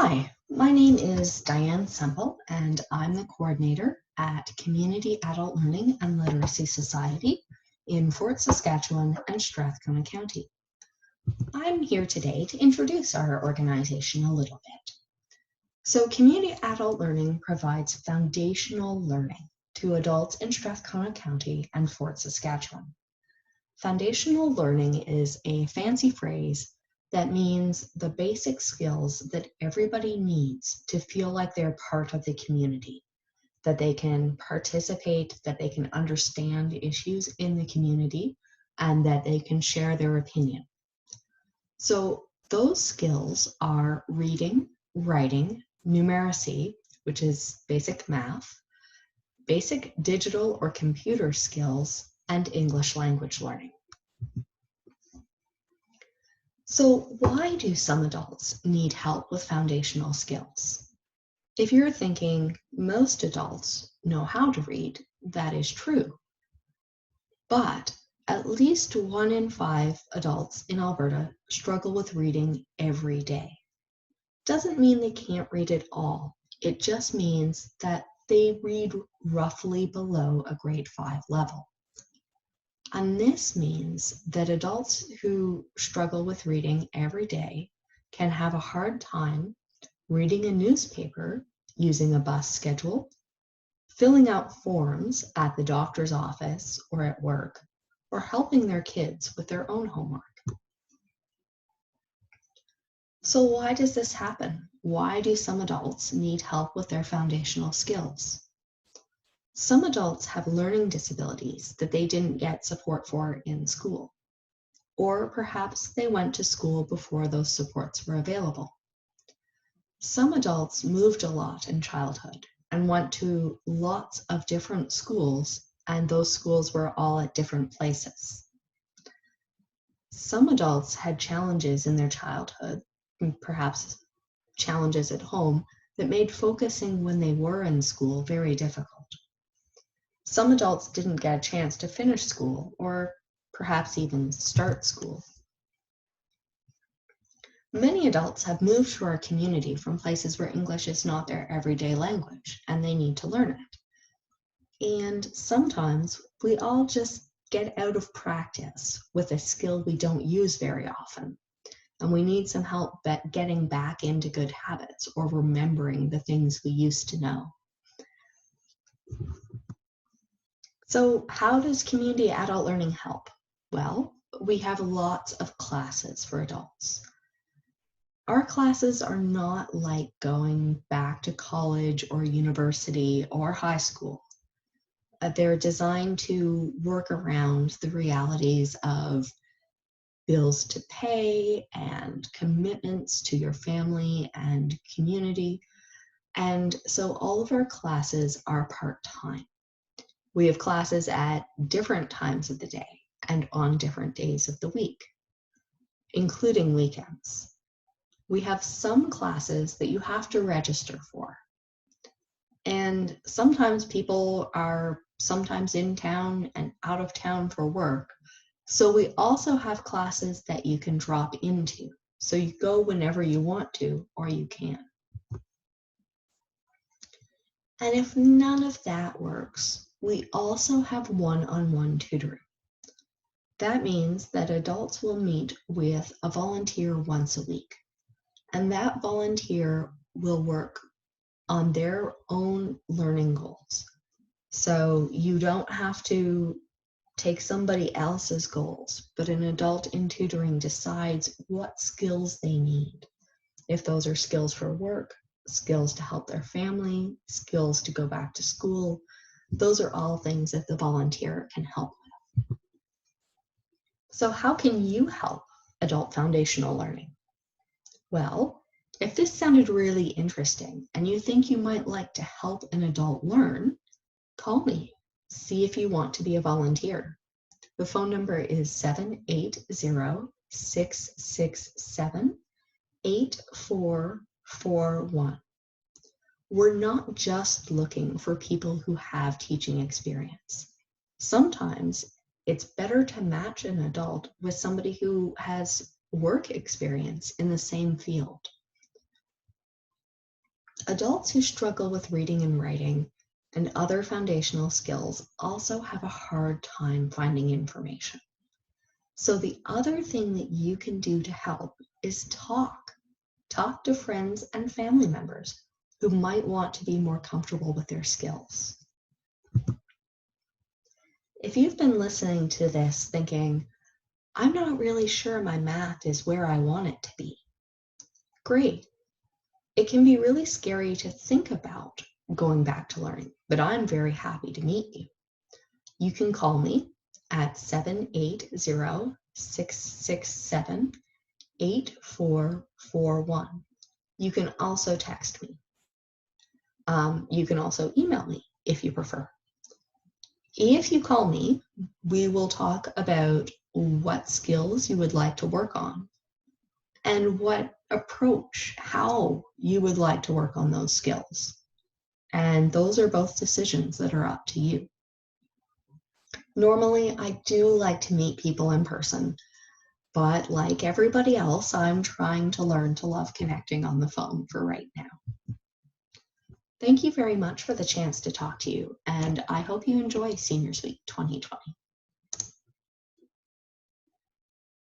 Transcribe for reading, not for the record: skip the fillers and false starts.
Hi, my name is Diane Semple, and I'm the coordinator at Community Adult Learning and Literacy Society in Fort Saskatchewan and Strathcona County. I'm here today to introduce our organization a little bit. So Community Adult Learning provides foundational learning to adults in Strathcona County and Fort Saskatchewan. Foundational learning is a fancy phrase that means the basic skills that everybody needs to feel like they're part of the community, that they can participate, that they can understand issues in the community, and that they can share their opinion. So those skills are reading, writing, numeracy, which is basic math, basic digital or computer skills, and English language learning. So why do some adults need help with foundational skills? If you're thinking most adults know how to read, that is true. But at least 1 in 5 adults in Alberta struggle with reading every day. Doesn't mean they can't read at all. It just means that they read roughly below a grade 5 level. And this means that adults who struggle with reading every day can have a hard time reading a newspaper, using a bus schedule, filling out forms at the doctor's office or at work, or helping their kids with their own homework. So why does this happen? Why do some adults need help with their foundational skills? Some adults have learning disabilities that they didn't get support for in school, or perhaps they went to school before those supports were available. Some adults moved a lot in childhood and went to lots of different schools, and those schools were all at different places. Some adults had challenges in their childhood, perhaps challenges at home, that made focusing when they were in school very difficult. Some adults didn't get a chance to finish school or perhaps even start school. Many adults have moved to our community from places where English is not their everyday language and they need to learn it. And sometimes we all just get out of practice with a skill we don't use very often. And we need some help getting back into good habits or remembering the things we used to know. So how does community adult learning help? Well, we have lots of classes for adults. Our classes are not like going back to college or university or high school. They're designed to work around the realities of bills to pay and commitments to your family and community. And so all of our classes are part-time. We have classes at different times of the day and on different days of the week, including weekends. We have some classes that you have to register for. And sometimes people are sometimes in town and out of town for work. So we also have classes that you can drop into. So you go whenever you want to, or you can. And if none of that works, we also have one-on-one tutoring. That means that adults will meet with a volunteer once a week. And that volunteer will work on their own learning goals. So you don't have to take somebody else's goals, but an adult in tutoring decides what skills they need. If those are skills for work, skills to help their family, skills to go back to school, those are all things that the volunteer can help with. So how can you help adult foundational learning? Well, if this sounded really interesting and you think you might like to help an adult learn, call me. See if you want to be a volunteer. The phone number is 780-667-8441. We're not just looking for people who have teaching experience. Sometimes it's better to match an adult with somebody who has work experience in the same field. Adults who struggle with reading and writing and other foundational skills also have a hard time finding information. So the other thing that you can do to help is talk. Talk to friends and family members who might want to be more comfortable with their skills. If you've been listening to this thinking, I'm not really sure my math is where I want it to be, great. It can be really scary to think about going back to learning, but I'm very happy to meet you. You can call me at 780-667-8441. You can also text me. You can also email me if you prefer. If you call me, we will talk about what skills you would like to work on and what approach, how you would like to work on those skills. And those are both decisions that are up to you. Normally, I do like to meet people in person, but like everybody else, I'm trying to learn to love connecting on the phone for right now. Thank you very much for the chance to talk to you, and I hope you enjoy Seniors Week 2020.